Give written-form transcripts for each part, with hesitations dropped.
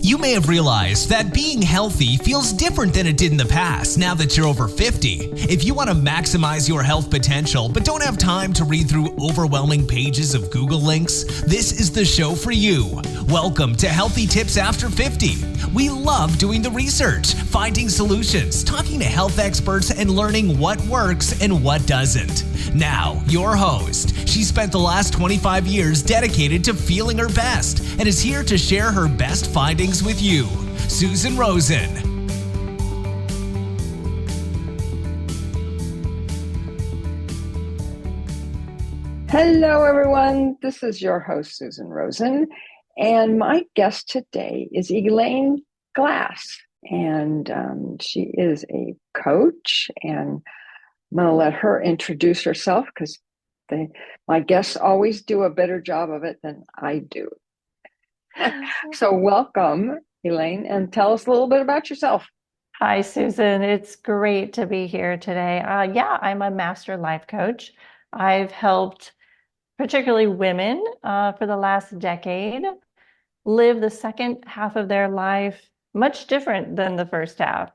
You may have realized that being healthy feels different than it did in the past now that you're over 50. If you want to maximize your health potential but don't have time to read through overwhelming pages of Google links, this is the show for you. Welcome to Healthy Tips After 50. We love doing the research, finding solutions, talking to health experts, and learning what works and what doesn't. Now, your host. She spent the last 25 years dedicated to feeling her best and is here to share her best findings with you, Susan Rosen. Hello, everyone. This is your host, Susan Rosen, and my guest today is Elaine Glass, and she is a coach, and I'm going to let her introduce herself because my guests always do a better job of it than I do. So welcome, Elaine, and tell us a little bit about yourself. Hi, Susan. It's great to be here today. I'm a master life coach. I've helped particularly women for the last decade live the second half of their life much different than the first half,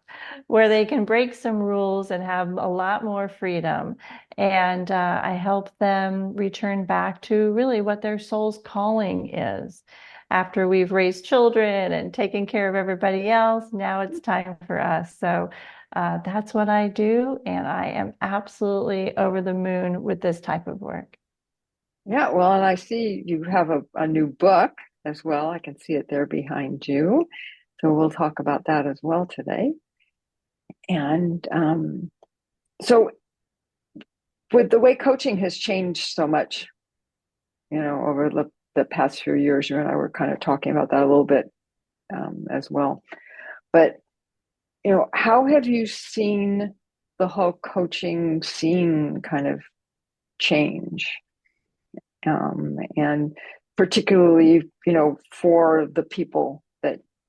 where they can break some rules and have a lot more freedom. And I help them return back to really what their soul's calling is. After we've raised children and taken care of everybody else, now it's time for us. So that's what I do. And I am absolutely over the moon with this type of work. Yeah, well, and I see you have a new book as well. I can see it there behind you. So we'll talk about that as well today. And so with the way coaching has changed so much, over the past few years, you and I were kind of talking about that a little bit as well. But, how have you seen the whole coaching scene kind of change? And particularly, for the people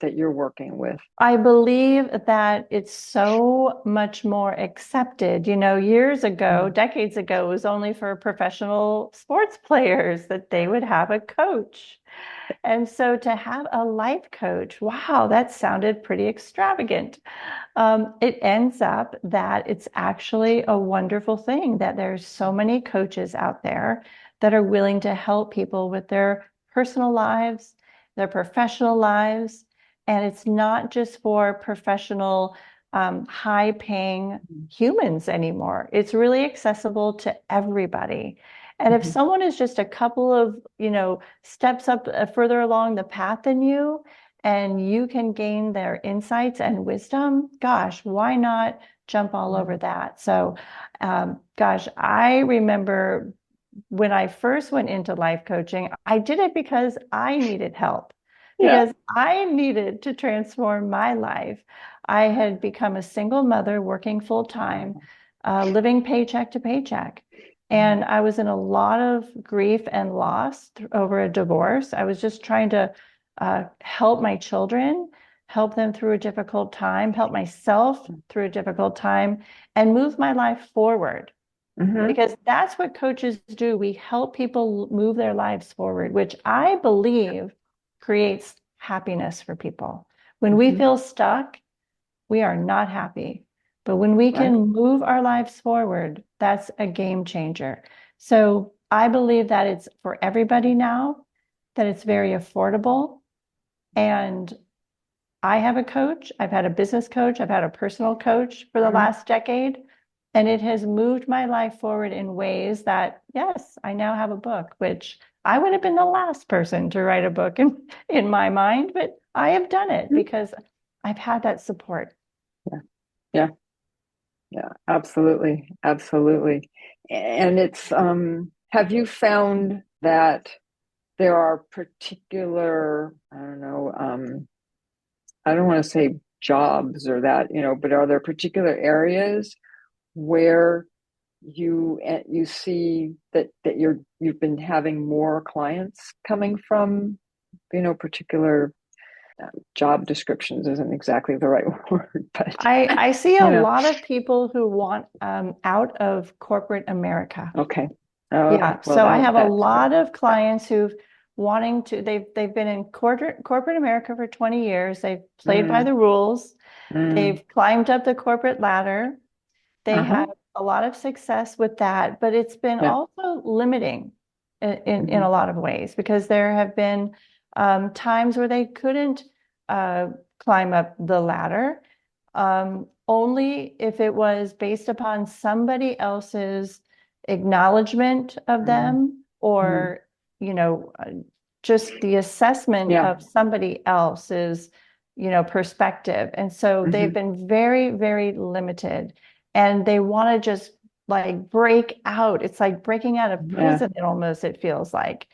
that you're working with. I believe that it's so much more accepted. Years ago, decades ago, it was only for professional sports players that they would have a coach. And so to have a life coach, wow, that sounded pretty extravagant. It ends up that it's actually a wonderful thing that there's so many coaches out there that are willing to help people with their personal lives, their professional lives. And it's not just for professional, high-paying humans anymore. It's really accessible to everybody. And if someone is just a couple of, steps up further along the path than you, and you can gain their insights and wisdom, gosh, why not jump all over that? So, I remember when I first went into life coaching, I did it because I needed help. Because I needed to transform my life. I had become a single mother working full time, living paycheck to paycheck. And I was in a lot of grief and loss over a divorce. I was just trying to help my children, help them through a difficult time, help myself through a difficult time, and move my life forward. Because that's what coaches do. We help people move their lives forward, which I believe creates happiness for people. When we feel stuck, we are not happy. But when we can move our lives forward, that's a game changer. So I believe that it's for everybody now, that it's very affordable. And I have a coach. I've had a business coach. I've had a personal coach for the last decade. And it has moved my life forward in ways that, yes, I now have a book, which I would have been the last person to write a book in my mind, but I have done it because I've had that support. Yeah, absolutely. Absolutely. And it's, have you found that there are particular, I don't want to say jobs or that, but are there particular areas where you see that you've been having more clients coming from, particular job descriptions isn't exactly the right word, but I see a lot of people who want out of corporate America. Okay. Yeah. Well, so I have a lot of clients who've wanting to, they've been in corporate America for 20 years. They've played by the rules. They've climbed up the corporate ladder. They have a lot of success with that, but it's been also limiting in a lot of ways, because there have been times where they couldn't climb up the ladder, only if it was based upon somebody else's acknowledgement of them, or just the assessment of somebody else's perspective. And so they've been very, very limited, and they want to just like break out. It's like breaking out of prison, it feels like.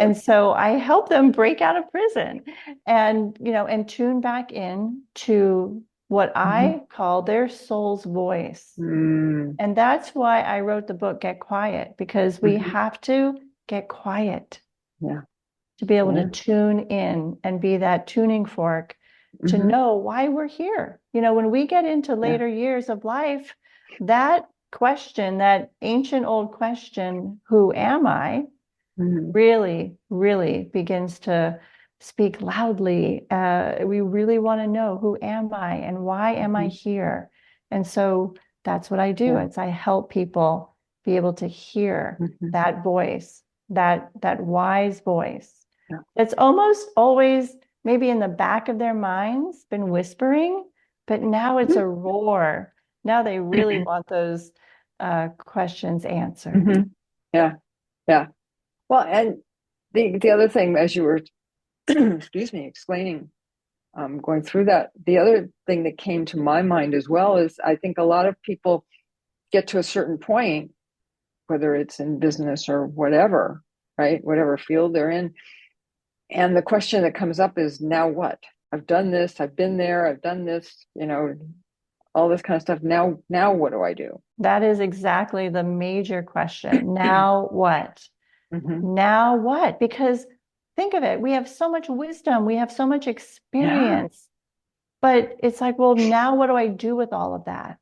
And so I help them break out of prison and tune back in to what I call their soul's voice. And that's why I wrote the book, Get Quiet, because we have to get quiet to be able to tune in and be that tuning fork to know why we're here. When we get into later years of life, that question, that ancient old question, who am I, really, really begins to speak loudly. We really want to know, who am I and why am I here? And so that's what I do. It's I help people be able to hear that voice, that wise voice. It's almost always maybe in the back of their minds been whispering, but now it's a roar. Now they really want those questions answered. Yeah. Well, and the other thing, as you were, excuse me, explaining, going through that, the other thing that came to my mind as well is I think a lot of people get to a certain point, whether it's in business or whatever, right? Whatever field they're in. And the question that comes up is, now what? I've done this, I've been there, I've done this, all this kind of stuff. Now what do I do? That is exactly the major question. Now what? Now what? Because think of it, we have so much wisdom, we have so much experience, but it's like, well, now what do I do with all of that?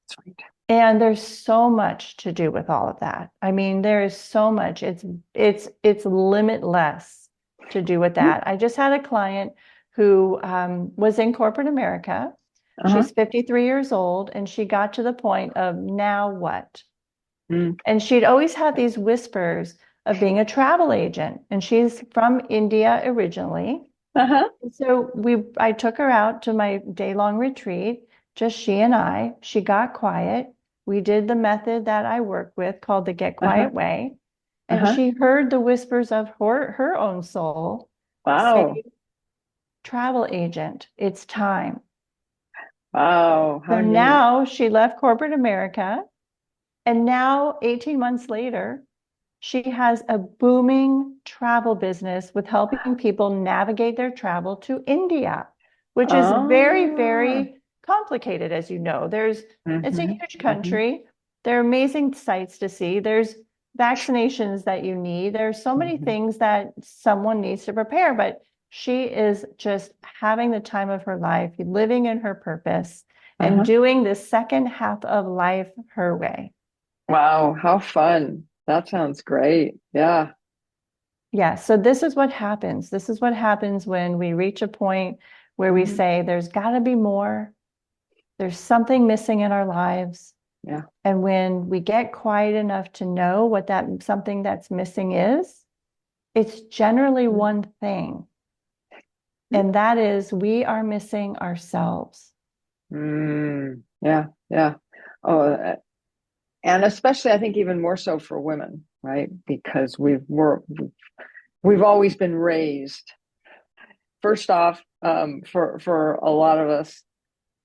That's right. And there's so much to do with all of that. I mean, there is so much. It's limitless to do with that. I just had a client who was in corporate America. She's 53 years old, and she got to the point of, now what? And she'd always had these whispers of being a travel agent, and she's from India originally. So I took her out to my day-long retreat, just she and I. She got quiet. We did the method that I work with called the Get Quiet Way. And she heard the whispers of her own soul say, travel agent, it's time. Wow. So now she left corporate America, and now 18 months later, she has a booming travel business with helping people navigate their travel to India, which is very, very complicated, as you know. It's a huge country. There are amazing sights to see. There's vaccinations that you need. There's so many things that someone needs to prepare, but she is just having the time of her life, living in her purpose, and doing the second half of life her way. Wow, how fun. That sounds great. Yeah. Yeah. So this is what happens. This is what happens when we reach a point where we say, there's got to be more. There's something missing in our lives. Yeah. And when we get quiet enough to know what that something that's missing is, it's generally one thing. And that is, we are missing ourselves. Yeah. Oh, and especially, I think, even more so for women, right? Because we've always been raised. First off, for a lot of us,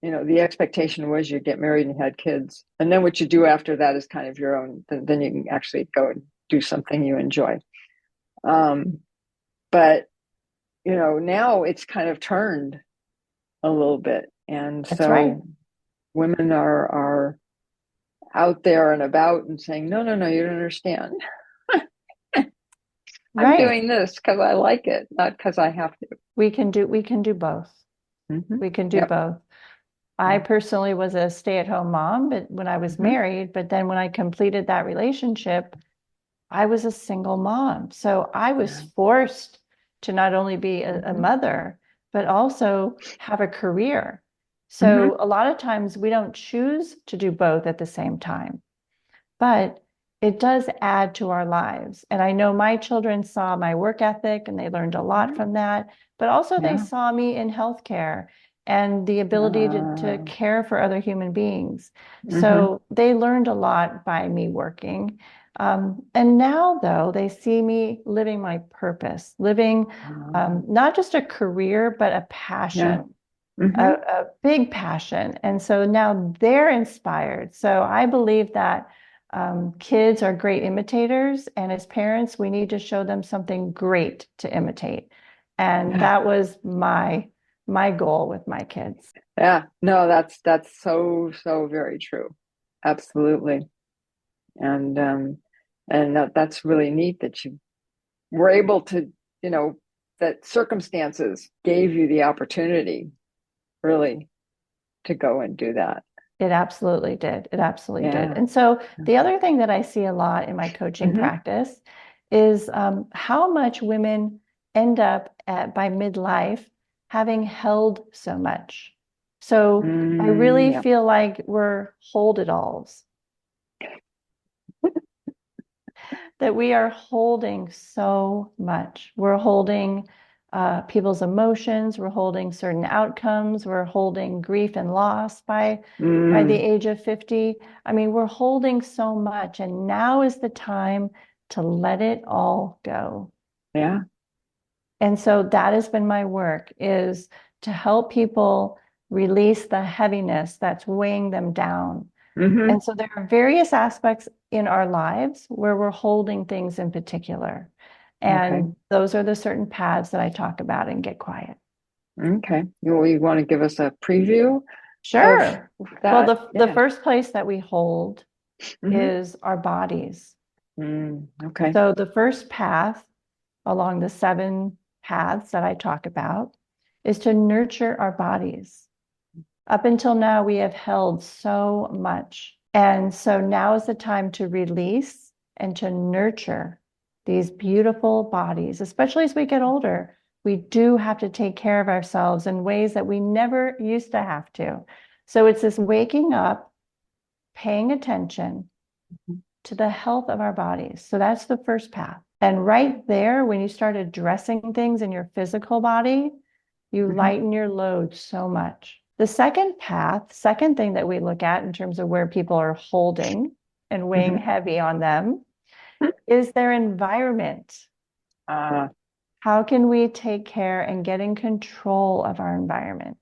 the expectation was you get married and you had kids, and then what you do after that is kind of your own. Then you can actually go and do something you enjoy. But now it's kind of turned a little bit, and That's so right. Women are out there and about and saying, no, you don't understand. I'm doing this because I like it, not because I have to. We can do both. We can do both. I personally was a stay-at-home mom, but when I was married, but then when I completed that relationship, I was a single mom. So I was Yeah. forced to not only be a Mm-hmm. mother, but also have a career. Mm-hmm. So a lot of times we don't choose to do both at the same time, but it does add to our lives. And I know my children saw my work ethic and they learned a lot Mm-hmm. from that, but also they Yeah. saw me in healthcare and the ability to Uh, care for other human beings. mm-hmm. So they learned a lot by me working. And now, though, they see me living my purpose, living not just a career, but a Yeah. passion, Mm-hmm. a big passion. And so now they're inspired. So I believe that kids are great imitators, and as parents, we need to show them something great to imitate. And Yeah. that was my goal with my kids. Yeah. No, that's so, so very true. Absolutely. And that's really neat that you were able to, you know, that circumstances gave you the opportunity really to go and do that. It absolutely did. It absolutely did. Yeah. And so the other thing that I see a lot in my coaching Mm-hmm. practice is how much women end up by midlife having held so much. So I really Yeah. feel like we're hold-it-alls, that we are holding so much. We're holding people's emotions, we're holding certain outcomes, we're holding grief and loss by the Mm, age of 50. I mean, we're holding so much, and now is the time to let it all go. yeah. And so that has been my work, is to help people release the heaviness that's weighing them down. Mm-hmm. And so there are various aspects in our lives where we're holding things in particular. Okay. And those are the certain paths that I talk about in Get Quiet. Okay. You want to give us a preview of Sure. Well, that? the Yeah. first place that we hold Mm-hmm. is our bodies. Okay. So the first path along the 7 paths that I talk about is to nurture our bodies. Up until now, we have held so much. And so now is the time to release and to nurture these beautiful bodies, especially as we get older. We do have to take care of ourselves in ways that we never used to have to. So it's this waking up, paying attention to the health of our bodies. So that's the first path. And right there, when you start addressing things in your physical body, you Mm-hmm. lighten your load so much. The second path, second thing that we look at in terms of where people are holding and weighing Mm-hmm. heavy on them is their environment. Uh, How can we take care and get in control of our environment?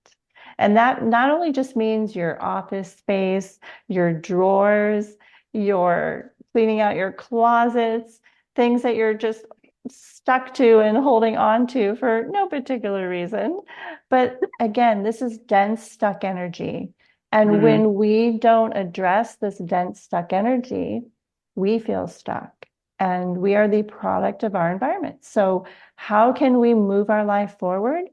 And that not only just means your office space, your drawers, your cleaning out your closets, things that you're just stuck to and holding on to for no particular reason. But again, this is dense, stuck energy. And mm, when we don't address this dense, stuck energy, we feel stuck. And we are the product of our environment. So how can we move our life forward?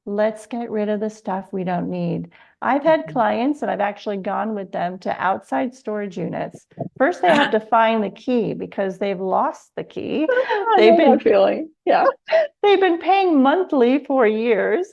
Let's get rid of the stuff we don't need. I've had mhm. clients that I've actually gone with them to outside storage units. First, they have to find the key because they've lost the key. I They've know that been feeling. Yeah. they've been paying monthly for years.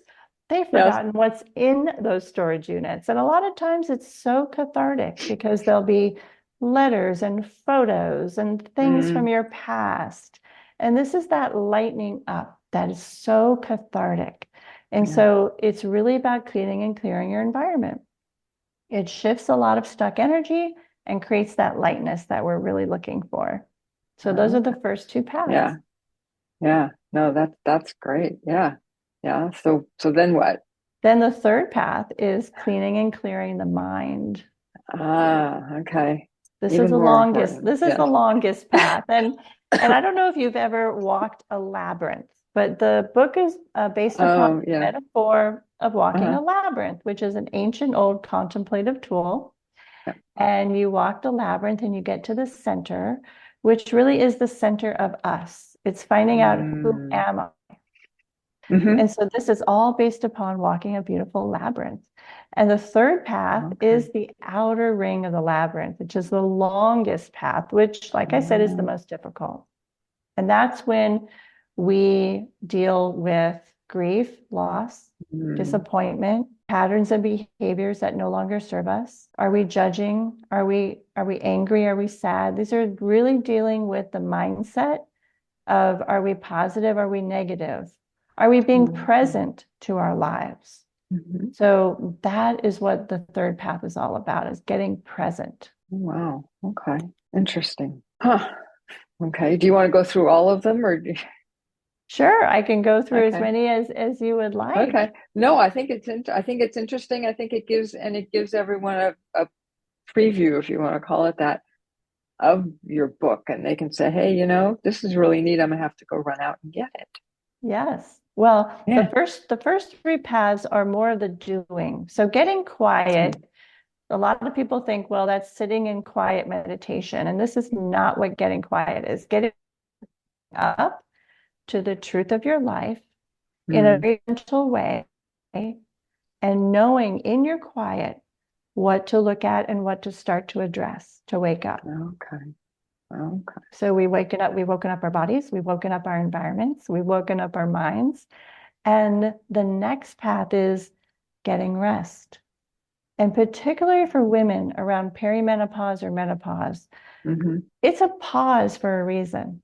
They've Yes. forgotten what's in those storage units. And a lot of times it's so cathartic because there'll be letters and photos and things from Mm, your past. And this is that lightening up that is so cathartic. And yeah. so it's really about cleaning and clearing your environment. It shifts a lot of stuck energy and creates that lightness that we're really looking for. So those are Okay. the first 2 paths. Yeah. Yeah. No, that's great. Yeah. Yeah. So then what? Then the third path is cleaning and clearing the mind. Okay. This is Even the more longest, important. this is the Yes. longest path. And I don't know if you've ever walked a labyrinth, but the book is based upon Oh, the yeah. metaphor of walking Uh-huh. a labyrinth, which is an ancient old contemplative tool. Yeah. And you walk the labyrinth and you get to the center, which really is the center of us. It's finding out, who Mm, am I? Mm-hmm. And so this is all based upon walking a beautiful labyrinth. And the third path is the outer ring of the labyrinth, which is the longest path, which, like I said, is the most difficult. And that's when we deal with grief, loss, disappointment, patterns and behaviors that no longer serve us. Are we judging? Are we angry? Are we sad? These are really dealing with the mindset of, are we positive? Are we negative? Are we being present to our lives? So that is what the third path is all about, is getting present. Wow. Okay. Interesting. Huh. Okay. Do you want to go through all of them or? Sure, I can go through as many as you would like. Okay. No, I think it's interesting. I think it gives everyone a preview, if you want to call it that, of your book, and they can say, hey, this is really neat. I'm gonna have to go run out and get it. Yes. Well, Yeah. the first three paths are more of the doing. So getting quiet, a lot of people think, well, that's sitting in quiet meditation. And this is not what getting quiet is. Getting up to the truth of your life in a very gentle way, and knowing in your quiet what to look at and what to start to address to wake up. Okay. So we've woken up our bodies, we've woken up our environments, we've woken up our minds. And the next path is getting rest. And particularly for women around perimenopause or menopause, it's a pause for a reason.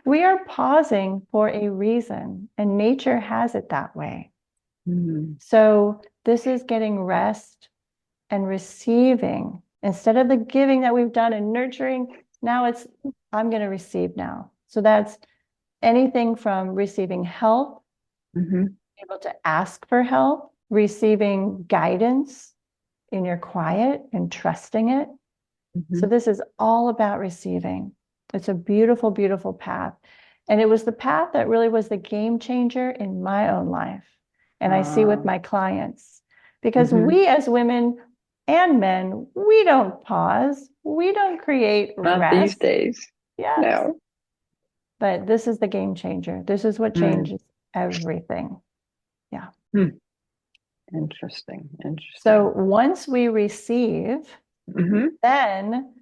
We are pausing for a reason, and nature has it that way. So this is getting rest and receiving. Instead of the giving that we've done and nurturing, now it's, I'm going to receive now. So that's anything from receiving help, able to ask for help, receiving guidance in your quiet and trusting it. So this is all about receiving. It's a beautiful, beautiful path. And it was the path that really was the game changer in my own life. And I see with my clients, because we as women and men, we don't pause. We don't create Not rest. these days. Yes. No. But this is the game changer. This is what changes everything. Yeah. Interesting. So once we receive, then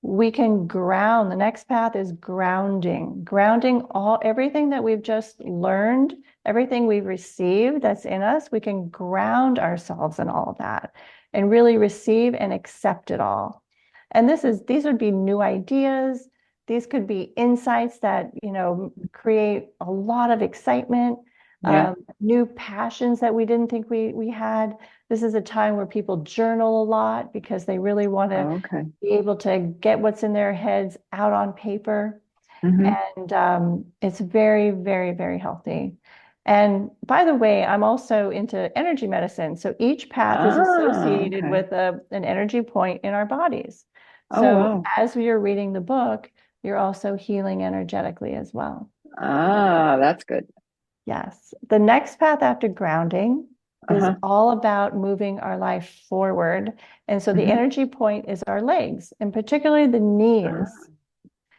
we can ground. The next path is grounding. Grounding everything that we've just learned, everything we've received that's in us, we can ground ourselves in all of that and really receive and accept it all. And these would be new ideas. These could be insights that, create a lot of excitement, new passions that we didn't think we had. This is a time where people journal a lot because they really want to be able to get what's in their heads out on paper. And it's very, very, very healthy. And by the way, I'm also into energy medicine. So each path is associated with an energy point in our bodies. So as you're reading the book, you're also healing energetically as well. That's good. Yes. The next path after grounding is all about moving our life forward. And so the energy point is our legs, and particularly the knees.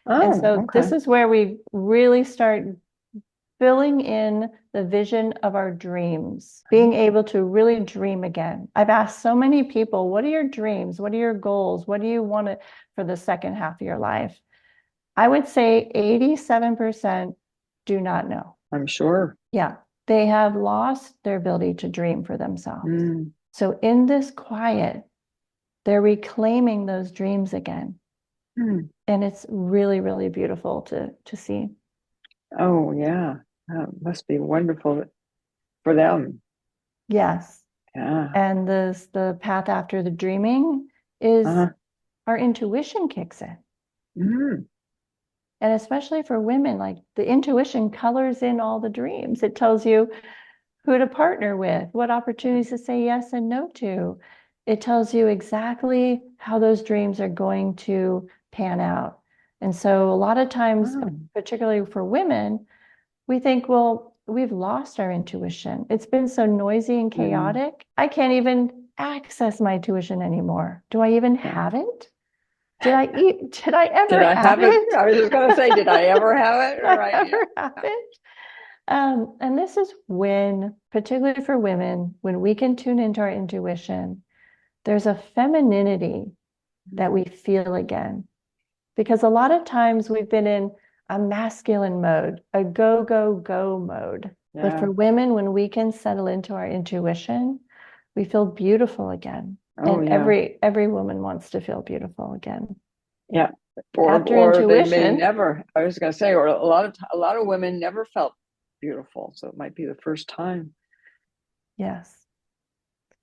And so this is where we really start filling in the vision of our dreams, being able to really dream again. I've asked so many people, what are your dreams? What are your goals? What do you want for the second half of your life? I would say 87% do not know. I'm sure. Yeah. They have lost their ability to dream for themselves. So in this quiet, they're reclaiming those dreams again. And it's really, really beautiful to see. Oh, yeah. That must be wonderful for them. Yes. Yeah. And the path after the dreaming is our intuition kicks in. And especially for women, like the intuition colors in all the dreams. It tells you who to partner with, what opportunities to say yes and no to. It tells you exactly how those dreams are going to pan out. And so a lot of times, particularly for women, we think, well, we've lost our intuition. It's been so noisy and chaotic. I can't even access my intuition anymore. Do I even have it? Did I ever have it? I was just going to say, did I ever have it? Did I ever have it? And this is when, particularly for women, when we can tune into our intuition, there's a femininity that we feel again. Because a lot of times we've been in a masculine mode, a go, go, go mode. Yeah. But for women, when we can settle into our intuition, we feel beautiful again. Oh, And yeah. every woman wants to feel beautiful again. Yeah. After Or they may intuition, never, I was going to say, or a lot of women never felt beautiful. So it might be the first time. yes.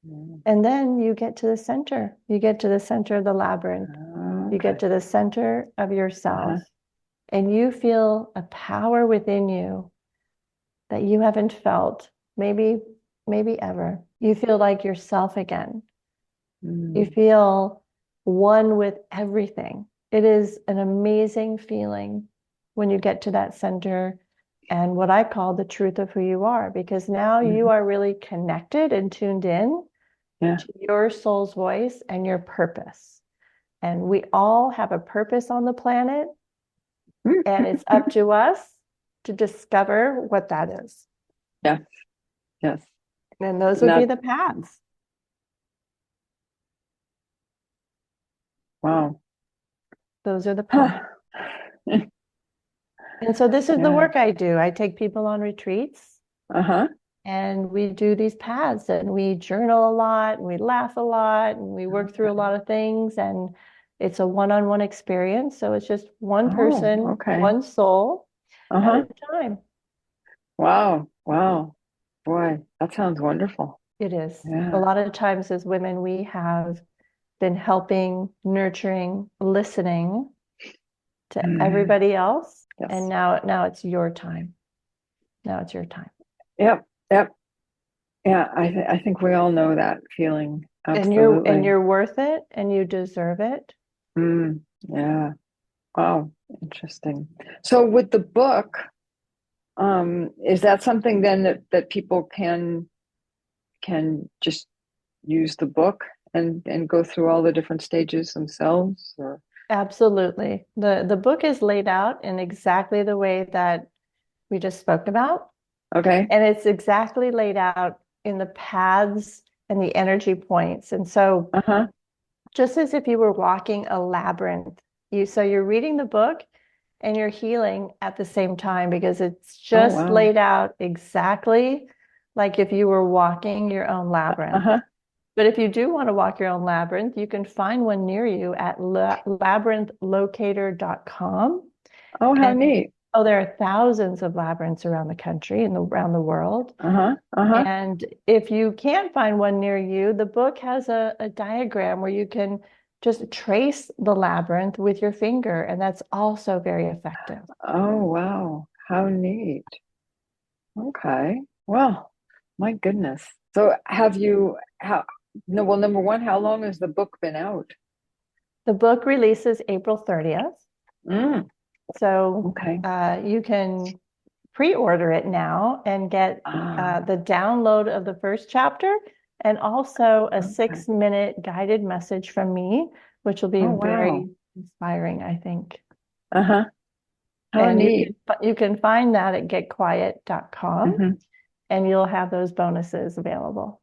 Yeah. And then you get to the center. You get to the center of the labyrinth. Okay. You get to the center of yourself. And you feel a power within you that you haven't felt, maybe ever. You feel like yourself again. You feel one with everything. It is an amazing feeling when you get to that center and what I call the truth of who you are, because now you are really connected and tuned in to your soul's voice and your purpose. And we all have a purpose on the planet, and it's up to us to discover what that is. Yes. Yes. And those would be the paths. Wow. Those are the paths. And so this is the work I do. I take people on retreats. And we do these paths, and we journal a lot, and we laugh a lot, and we work through a lot of things. And it's a one-on-one experience. So it's just one person, one soul at a time. Wow. Wow. Boy, that sounds wonderful. It is. Yeah. A lot of times as women, we have been helping, nurturing, listening to everybody else. Yes. And now it's your time. Now it's your time. Yep. Yep. Yeah. I think we all know that feeling. Absolutely. And you're worth it, and you deserve it. Yeah. Wow. Interesting. So with the book, is that something then that people can just use the book and go through all the different stages themselves? Or? Absolutely. The book is laid out in exactly the way that we just spoke about. Okay. And it's exactly laid out in the paths and the energy points. And so just as if you were walking a labyrinth, so you're reading the book and you're healing at the same time, because it's just laid out exactly like if you were walking your own labyrinth. But if you do want to walk your own labyrinth, you can find one near you at labyrinthlocator.com. Oh, how neat. Oh, there are thousands of labyrinths around the country and around the world. And if you can't find one near you, the book has a diagram where you can just trace the labyrinth with your finger, and that's also very effective. Oh, wow. How neat. Okay. Well, my goodness. So number one, how long has the book been out? The book releases April 30th. So you can pre-order it now and get the download of the first chapter, and also a 6-minute guided message from me, which will be very inspiring, I think. How and neat. you can find that at getquiet.com, and you'll have those bonuses available.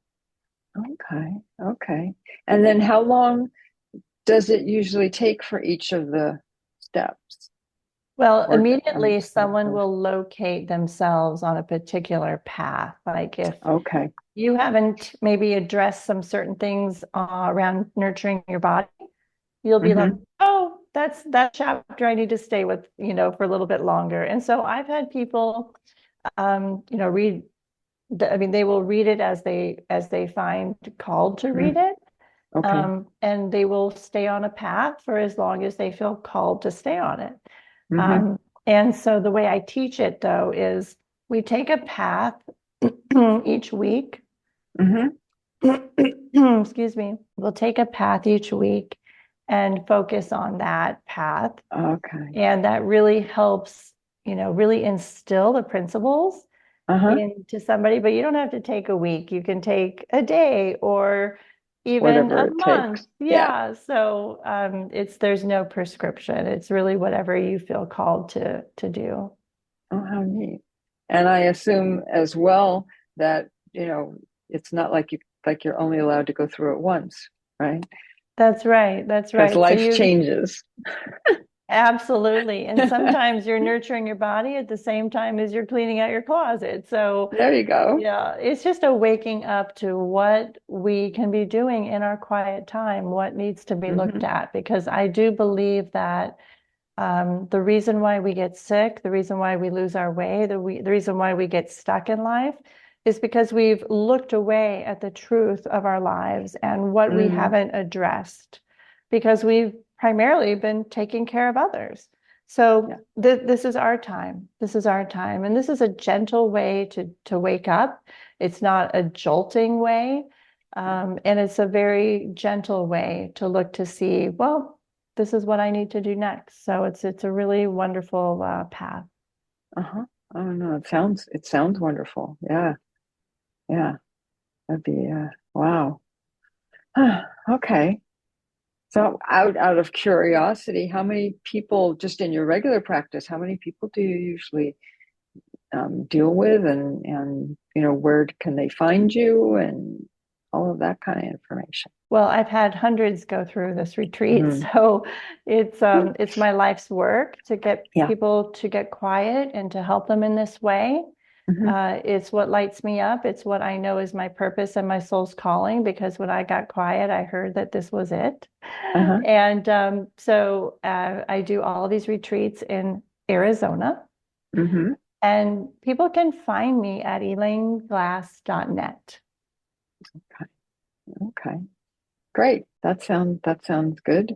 Okay. And then how long does it usually take for each of the steps? Well, immediately someone will locate themselves on a particular path. Like if you haven't maybe addressed some certain things around nurturing your body, you'll be like, oh, that's that chapter I need to stay with, for a little bit longer. And so I've had people, read. They will read it as they find called to read it. And they will stay on a path for as long as they feel called to stay on it. And so the way I teach it, though, is we take a path each week. Excuse me. We'll take a path each week and focus on that path. And that really helps, really instill the principles into somebody. But you don't have to take a week. You can take a day or even a month. Yeah. So there's no prescription. It's really whatever you feel called to do. Oh, how neat. And I assume as well that, it's not like you're only allowed to go through it once, right? That's right. That's Because right. So life you changes. absolutely. And sometimes you're nurturing your body at the same time as you're cleaning out your closet. So There you go. yeah, it's just a waking up to what we can be doing in our quiet time, what needs to be looked Hmm. at, because I do believe that the reason why we get sick, the reason why we lose our way, the reason why we get stuck in life is because we've looked away at the truth of our lives and what we Mm. haven't addressed because we've primarily been taking care of others. Yeah. So this is our time. This is our time. And this is a gentle way to wake up. It's not a jolting way. And it's a very gentle way to look to see, well, this is what I need to do next. So it's a really wonderful path. Uh-huh. Oh no, it sounds wonderful. Yeah. Yeah. That'd be wow. Okay. So out of curiosity, how many people just in your regular practice, how many people do you usually deal with, and where can they find you, and all of that kind of information? Well, I've had hundreds go through this retreat, Mm. so it's my life's work to get Yeah. people to get quiet and to help them in this way. Hmm. It's what lights me up. It's what I know is my purpose and my soul's calling, because when I got quiet, I heard that this was it. Uh-huh. And so I do all of these retreats in Arizona, Hmm. and people can find me at elaineglass.net. Okay. Okay. Great. That sounds good.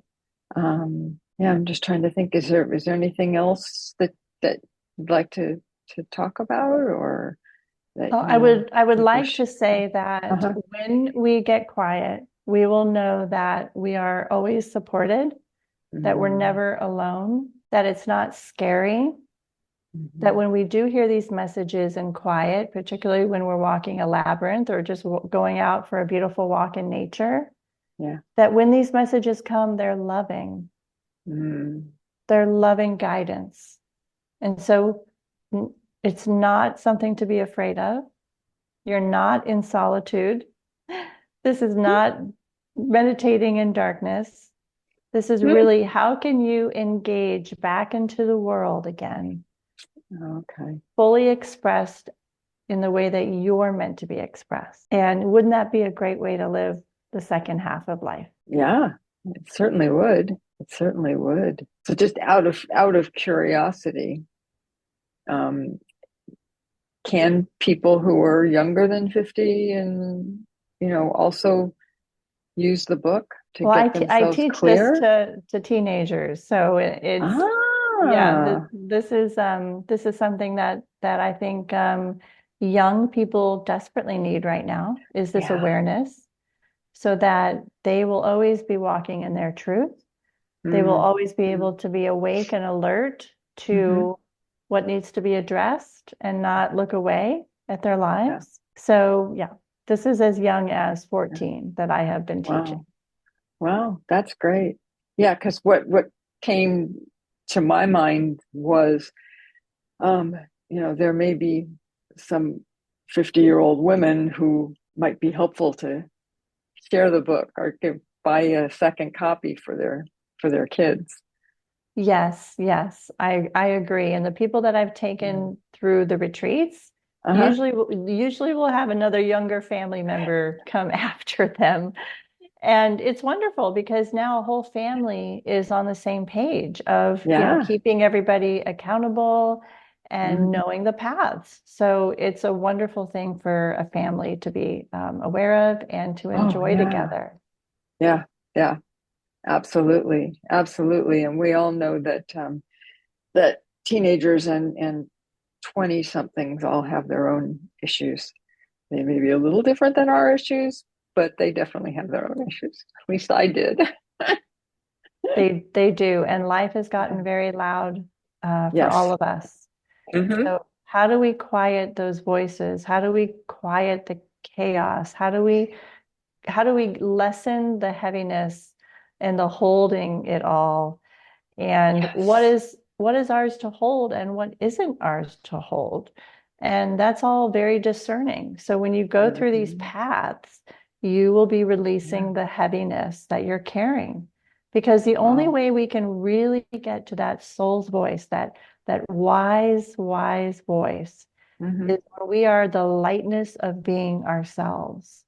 Yeah, I'm just trying to think, is there anything else that you'd like to talk about, or that Oh, you I would think we like should? to say that Uh-huh. when we get quiet, we will know that we are always supported, that we're Mm-hmm. never alone, that it's not scary, that Hmm. when we do hear these messages in quiet, particularly when we're walking a labyrinth or just going out for a beautiful walk in nature, Yeah. that when these messages come, they're loving, Mm. they're loving guidance. And so it's not something to be afraid of. You're not in solitude. This is not meditating in darkness. This is really how can you engage back into the world again, Okay. fully expressed in the way that you're meant to be expressed. And wouldn't that be a great way to live the second half of life? Yeah, it certainly would. It certainly would. So just out of curiosity, um, can people who are younger than 50 and also use the book to Well, get I themselves teach this clear? to teenagers, so it's yeah. Ah, This is something that I think young people desperately need right now. Is this yeah. awareness, so that they will always be walking in their truth. They will Mm. always be able to be awake and alert Hmm. to what needs to be addressed and not look away at their Yeah. lives. So yeah, this is as young as Yeah. 14 that I have been teaching. Wow. Wow, that's great. Yeah, because what came to my mind was, um, there may be some 50-year-old women who might be helpful to share the book or buy a second copy for their kids. Yes, yes, I agree. And the people that I've Mm. taken through the retreats Uh-huh. usually will have another younger family member come after them. And it's wonderful because now a whole family is on the same page of, Yeah. keeping everybody accountable and Hmm. knowing the paths. So it's a wonderful thing for a family to be aware of and to Oh, enjoy yeah. together. Yeah. Yeah. Absolutely. Absolutely. And we all know that teenagers and 20 somethings all have their own issues. They may be a little different than our issues, but they definitely have their own issues. At least I did. They do, and life has Yeah. gotten very loud for all Yes. of us. Hmm. So how do we quiet those voices? How do we quiet the chaos? How do we lessen the heaviness and the holding it all? And Yes. what is ours to hold and what isn't ours to hold? And that's all very discerning. So when you go through these paths, you will be releasing the heaviness that you're carrying. Because the only way we can really get to that soul's voice, that wise voice, is when we are the lightness of being ourselves.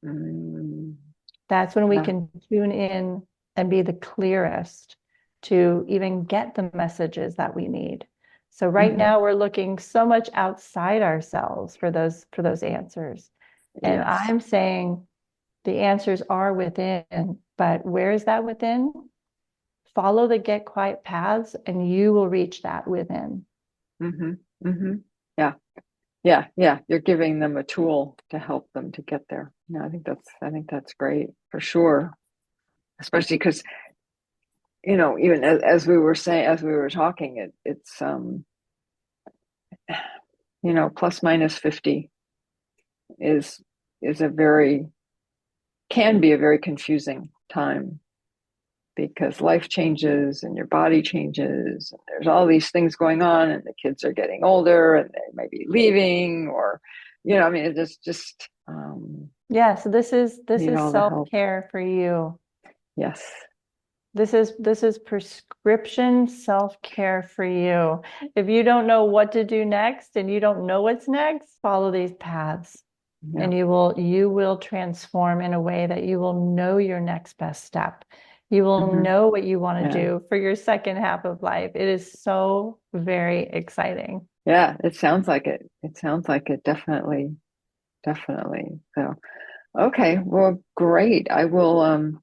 That's when we can tune in and be the clearest to even get the messages that we need. So right now we're looking so much outside ourselves for those answers. And I'm saying the answers are within, but where is that within? Follow the get quiet paths and you will reach that within. Yeah. You're giving them a tool to help them to get there. I think that's great for sure. Especially because, even as we were talking, it's plus minus 50 can be a very confusing time, because life changes and your body changes and there's all these things going on, and the kids are getting older and they might be leaving, or it's just so this is self-care for you. Yes. This is prescription self-care for you. If you don't know what to do next and you don't know what's next, follow these paths. And you will transform in a way that you will know your next best step. You will know what you want to do for your second half of life. It is so very exciting. Yeah, it sounds like it. It sounds like it. Definitely. So, okay, well, great. I will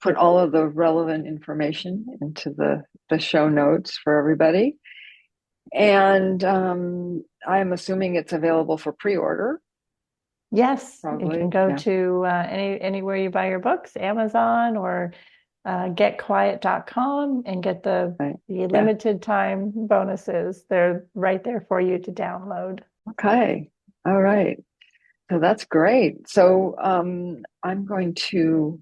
put all of the relevant information into the show notes for everybody. And I'm assuming it's available for pre-order. Yes, Probably, you can go to anywhere you buy your books, Amazon or getquiet.com, and get the limited time bonuses. They're right there for you to download. Okay. All right. So that's great. So I'm going to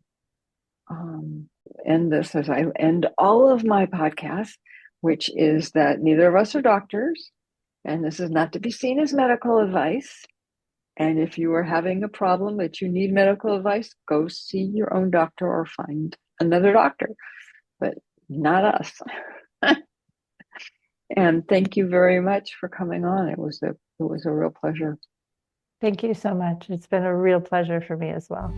end this as I end all of my podcasts, which is that neither of us are doctors, and this is not to be seen as medical advice. And if you are having a problem that you need medical advice, go see your own doctor or find another doctor, but not us. And thank you very much for coming on. It was a real pleasure. Thank you so much. It's been a real pleasure for me as well.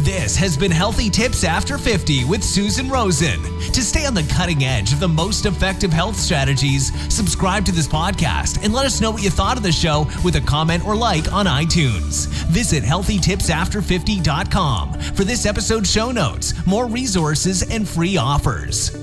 This has been Healthy Tips After 50 with Susan Rosen. To stay on the cutting edge of the most effective health strategies, subscribe to this podcast and let us know what you thought of the show with a comment or like on iTunes. Visit healthytipsafter50.com for this episode's show notes, more resources, and free offers.